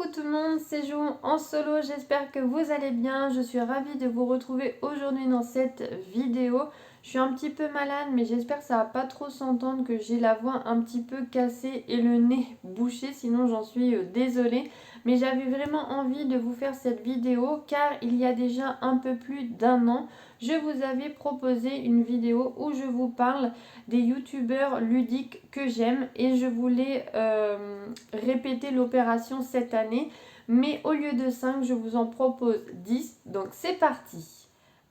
Coucou tout le monde, c'est Jo en solo, j'espère que vous allez bien. Je suis ravie de vous retrouver aujourd'hui dans cette vidéo. Je suis un petit peu malade mais j'espère que ça va pas trop s'entendre, que j'ai la voix un petit peu cassée et le nez bouché, sinon j'en suis désolée. Mais j'avais vraiment envie de vous faire cette vidéo car il y a déjà un peu plus d'un an, je vous avais proposé une vidéo où je vous parle des youtubeurs ludiques que j'aime et je voulais répéter l'opération cette année, mais au lieu de 5 je vous en propose 10, donc c'est parti.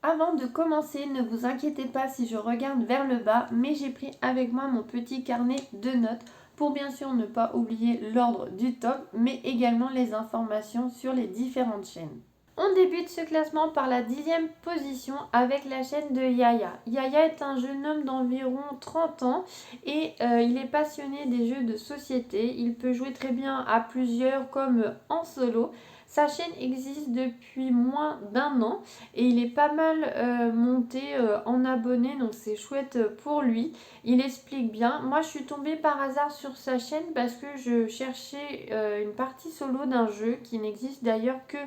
Avant de commencer, ne vous inquiétez pas si je regarde vers le bas, mais j'ai pris avec moi mon petit carnet de notes pour bien sûr ne pas oublier l'ordre du top, mais également les informations sur les différentes chaînes. On débute ce classement par la 10e position avec la chaîne de Yaya. Yaya est un jeune homme d'environ 30 ans et il est passionné des jeux de société. Il peut jouer très bien à plusieurs comme en solo. Sa chaîne existe depuis moins d'un an et il est pas mal monté en abonnés, donc c'est chouette pour lui. Il explique bien. Moi je suis tombée par hasard sur sa chaîne parce que je cherchais une partie solo d'un jeu qui n'existe d'ailleurs que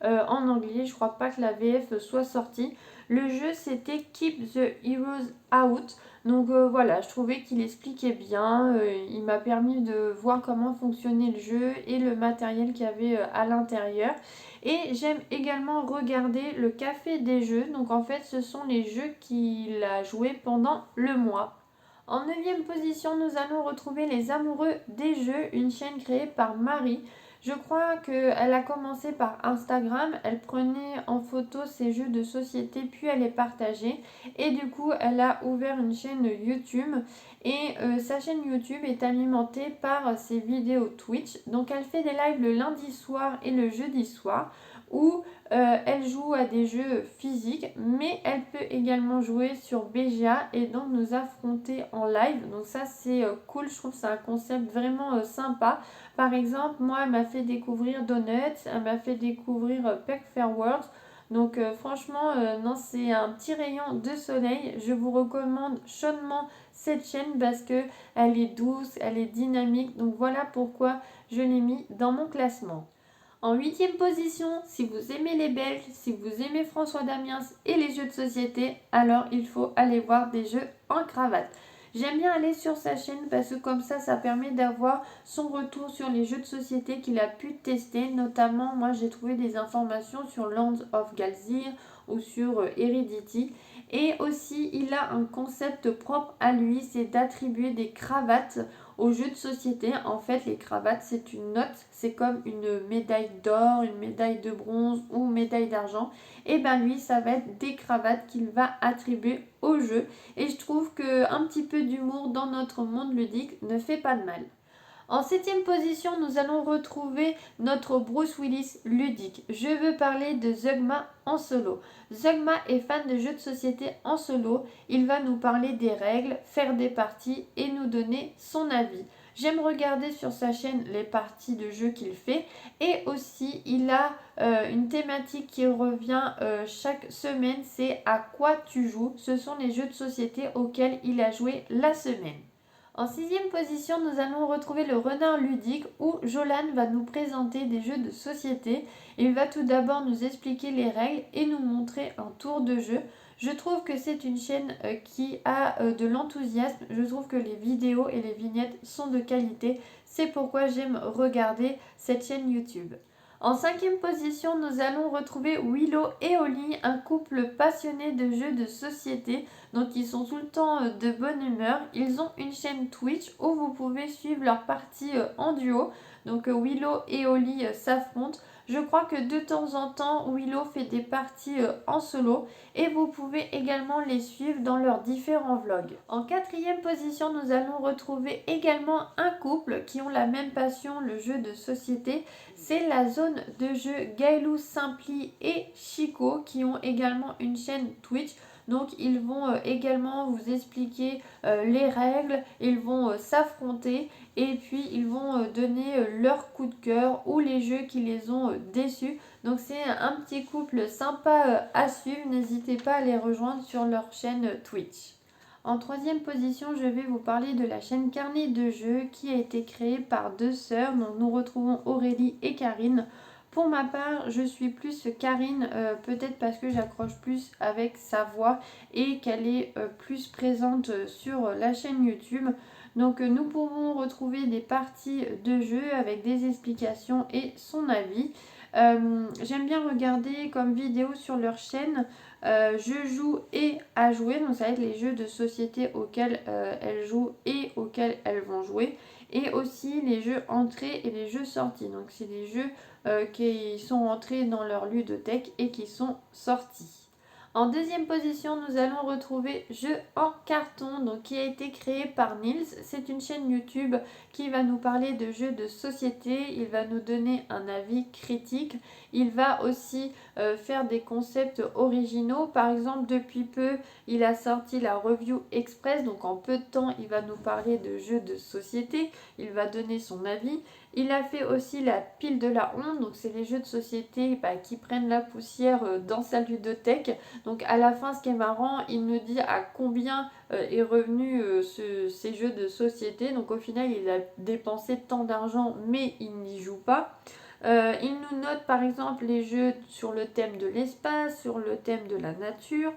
en anglais. Je crois pas que la VF soit sortie. Le jeu c'était Keep the Heroes Out. Donc voilà, je trouvais qu'il expliquait bien. Il m'a permis de voir comment fonctionnait le jeu et le matériel qu'il y avait à l'intérieur. Et j'aime également regarder le café des jeux. Donc en fait, ce sont les jeux qu'il a joués pendant le mois. En 9e position, nous allons retrouver Les Amoureux des Jeux, une chaîne créée par Marie. Je crois qu'elle a commencé par Instagram, elle prenait en photo ses jeux de société puis elle les partageait et du coup elle a ouvert une chaîne YouTube et sa chaîne YouTube est alimentée par ses vidéos Twitch. Donc elle fait des lives le lundi soir et le jeudi soir où elle joue à des jeux physiques, mais elle peut également jouer sur BGA et donc nous affronter en live. Donc ça c'est cool, je trouve que c'est un concept vraiment sympa. Par exemple, moi elle m'a fait découvrir Donuts, elle m'a fait découvrir Peck Fair World. Donc franchement, non, c'est un petit rayon de soleil. Je vous recommande chaudement cette chaîne parce que elle est douce, elle est dynamique. Donc voilà pourquoi je l'ai mis dans mon classement. En 8e position, si vous aimez les Belges, si vous aimez François Damiens et les jeux de société, alors il faut aller voir des jeux en cravate. J'aime bien aller sur sa chaîne parce que comme ça permet d'avoir son retour sur les jeux de société qu'il a pu tester. Notamment, moi j'ai trouvé des informations sur Lands of Galzir ou sur Heredity. Et aussi, il a un concept propre à lui, c'est d'attribuer des cravates aux jeux de société. En fait, les cravates, c'est une note, c'est comme une médaille d'or, une médaille de bronze ou médaille d'argent. Et ben lui, ça va être des cravates qu'il va attribuer au jeu. Et je trouve qu'un petit peu d'humour dans notre monde ludique ne fait pas de mal. En 7e position, nous allons retrouver notre Bruce Willis ludique. Je veux parler de Zugma en solo. Zugma est fan de jeux de société en solo. Il va nous parler des règles, faire des parties et nous donner son avis. J'aime regarder sur sa chaîne les parties de jeux qu'il fait et aussi il a une thématique qui revient chaque semaine, c'est à quoi tu joues. Ce sont les jeux de société auxquels il a joué la semaine. En 6e position, nous allons retrouver le renard ludique où Jolan va nous présenter des jeux de société. Il va tout d'abord nous expliquer les règles et nous montrer un tour de jeu. Je trouve que c'est une chaîne qui a de l'enthousiasme. Je trouve que les vidéos et les vignettes sont de qualité. C'est pourquoi j'aime regarder cette chaîne YouTube. En 5e position, nous allons retrouver Willow et Oli, un couple passionné de jeux de société. Donc ils sont tout le temps de bonne humeur. Ils ont une chaîne Twitch où vous pouvez suivre leurs parties en duo. Donc Willow et Oli s'affrontent. Je crois que de temps en temps, Willow fait des parties en solo et vous pouvez également les suivre dans leurs différents vlogs. En 4e position, nous allons retrouver également un couple qui ont la même passion, le jeu de société. C'est la zone de jeu Gailou Simpli et Chico qui ont également une chaîne Twitch. Donc ils vont également vous expliquer les règles, ils vont s'affronter et puis ils vont donner leur coup de cœur ou les jeux qui les ont déçus. Donc c'est un petit couple sympa à suivre, n'hésitez pas à les rejoindre sur leur chaîne Twitch. En troisième position, je vais vous parler de la chaîne Carnet de jeux qui a été créée par deux sœurs. Donc nous retrouvons Aurélie et Karine. Pour ma part, je suis plus Karine, peut-être parce que j'accroche plus avec sa voix et qu'elle est plus présente sur la chaîne YouTube. Donc nous pouvons retrouver des parties de jeu avec des explications et son avis. J'aime bien regarder comme vidéo sur leur chaîne je joue et à jouer, donc ça va être les jeux de société auxquels elles jouent et auxquels elles vont jouer, et aussi les jeux entrées et les jeux sortis. Donc c'est des jeux qui sont entrés dans leur ludothèque et qui sont sortis. En deuxième position, nous allons retrouver Jeux en carton, donc qui a été créé par Nils. C'est une chaîne YouTube qui va nous parler de jeux de société. Il va nous donner un avis critique. Il va aussi faire des concepts originaux. Par exemple, depuis peu, il a sorti la Review Express. Donc en peu de temps, il va nous parler de jeux de société. Il va donner son avis. Il a fait aussi la pile de la honte, donc c'est les jeux de société qui prennent la poussière dans sa ludothèque. Donc à la fin, ce qui est marrant, il nous dit à combien est revenu ces jeux de société. Donc au final, il a dépensé tant d'argent, mais il n'y joue pas. Il nous note par exemple les jeux sur le thème de l'espace, sur le thème de la nature.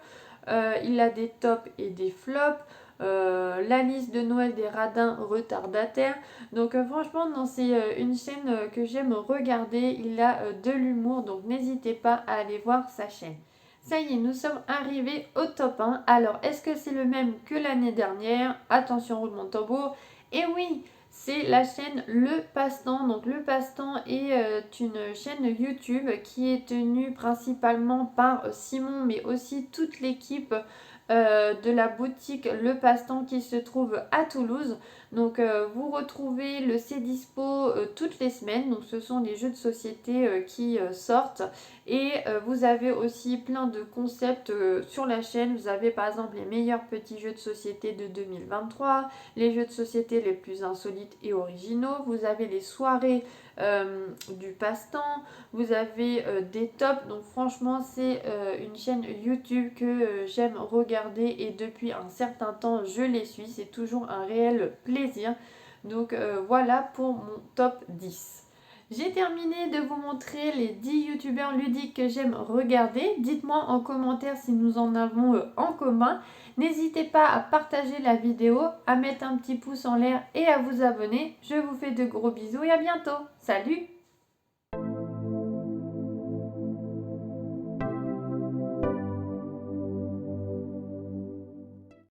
Il a des tops et des flops. La liste de Noël des radins retardataires. Donc franchement, non, c'est une chaîne que j'aime regarder. Il a de l'humour, donc n'hésitez pas à aller voir sa chaîne. Ça y est, nous sommes arrivés au top 1. Alors, est-ce que c'est le même que l'année dernière? Attention, roulement de tambour. Et oui, c'est la chaîne Le Passe-Temps. Donc, Le Passe-Temps est une chaîne YouTube qui est tenue principalement par Simon, mais aussi toute l'équipe de la boutique Le Passe-Temps qui se trouve à Toulouse. Donc vous retrouvez le Cdispo toutes les semaines. Donc ce sont les jeux de société qui sortent. Et vous avez aussi plein de concepts sur la chaîne. Vous avez par exemple les meilleurs petits jeux de société de 2023, les jeux de société les plus insolites et originaux. Vous avez les soirées du passe-temps, vous avez des tops. Donc franchement, c'est une chaîne YouTube que j'aime regarder et depuis un certain temps, je les suis. C'est toujours un réel plaisir. Donc voilà pour mon top 10. J'ai terminé de vous montrer les 10 youtubeurs ludiques que j'aime regarder. Dites-moi en commentaire si nous en avons en commun. N'hésitez pas à partager la vidéo, à mettre un petit pouce en l'air et à vous abonner. Je vous fais de gros bisous et à bientôt. Salut!